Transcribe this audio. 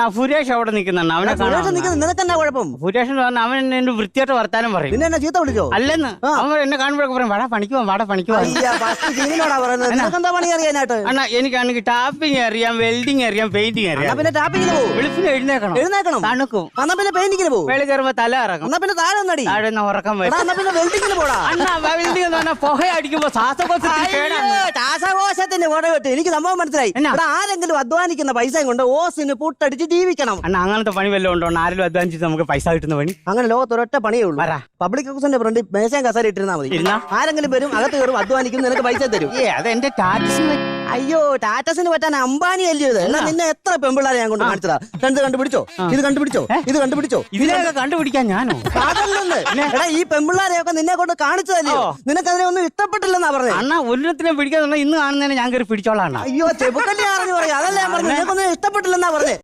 അണ്ണാ സുരേഷ് അവിടെ നിൽക്കുന്നുണ്ട്. അവനെ നിനക്കെന്നാ കുഴപ്പം? സുരേഷ് എന്ന് പറഞ്ഞാൽ അവൻ എന്നെ വൃത്തിയായിട്ട് വർത്താനം പറയും. പിന്നെ എന്നെ ചീത്ത വിളിച്ചോ? അല്ലെന്ന് അവൻ എന്നെ കാണുമ്പോഴൊക്കെ പറയും വാടാ പണിക്ക് പോവാം, വാടാ പണിക്ക് പോവാം. നിനക്കെന്താ പണി അറിയാനായിട്ട്? അണ്ണാ എനിക്കാണെങ്കിൽ ടാപ്പിംഗ് അറിയാം, വെൽഡിങ് അറിയാം, പെയിന്റിങ് അറിയാം. പിന്നെ ടാപ്പിങ്ങിന് പോകും. വെളുപ്പിന് എഴുന്നേക്കണം, തണുക്കും. എന്നാ പിന്നെ പെയിന്റിങ്ങിന് പോകും. വെളി കയറുമ്പോ തല ഇറങ്ങും. എന്നാ പിന്നെ താഴെ ഒന്നടി. താഴെ ഉറക്കം വരും. എന്നാ പിന്നെ വെൽഡിങ്ങിന് പോടാ. അണ്ണാ വെൽഡിങ് എന്ന് പറഞ്ഞാൽ പുക അടിക്കുമ്പോ ശ്വാസകോശത്തിന്റെ പുറ വിട്ട് എനിക്ക് സംഭവം മനസ്സിലായി. ഇവിടെ ആരെങ്കിലും അധ്വാനിക്കുന്ന പൈസയും കൊണ്ട് ഓസിന് പുട്ടടിച്ച് ജീവിക്കണം. അണ്ണാ അങ്ങനത്തെ പണി വല്ലതും ഉണ്ടോ? ആരെങ്കിലും അധ്വാനിച്ചിട്ട് നമുക്ക് പൈസ കിട്ടുന്ന പണി? അങ്ങനെ ലോകത്തൊരൊറ്റ പണിയേ ഉള്ളൂ. പബ്ലിക് ഹൗസിന്റെ ഫ്രണ്ട് മേശയും കസേര ഇട്ടിരുന്നാ മതി. ആരെങ്കിലും വരും, അകത്ത് കയറും, അധ്വാനിക്കും, നിനക്ക് പൈസ തരും. അതെന്റെ ടാറ്റസിന്. അയ്യോ, ടാറ്റസിന് പറ്റാൻ അംബാനി അല്ലയോ ഇത്? എന്നാ നിന്നെ എത്ര പെമ്പിള്ളാരെ ഞാൻ കൊണ്ട് കാണിച്ചതാ. കണ്ടുപിടിച്ചോ, ഇത് കണ്ടുപിടിച്ചോ, ഇത് കണ്ടുപിടിച്ചോ. ഇതിനെയൊക്കെ കണ്ടുപിടിക്കാൻ ഞാനോ? അതല്ലെന്ന്. എടാ, ഈ പെമ്പിള്ളാരെയൊക്കെ നിന്നെ കൊണ്ട് കാണിച്ചതല്ലോ. നിനക്ക് അതിനെ ഒന്നും ഇഷ്ടപ്പെട്ടില്ലെന്നാ പറഞ്ഞത്. അണ്ണാ ഒരിടത്തിനെ പിടിക്കാന്നുള്ള ഇന്ന് കാണുന്നതിനെ ഞാൻ കയറി പിടിച്ചോളാം. അയ്യോ, ചെബുക്കല്ലേ അറിഞ്ഞു പറയാം. അതല്ലേ ഞാൻ പറഞ്ഞു, നിനക്കൊന്നും ഇഷ്ടപ്പെട്ടില്ലെന്നാ പറഞ്ഞത്.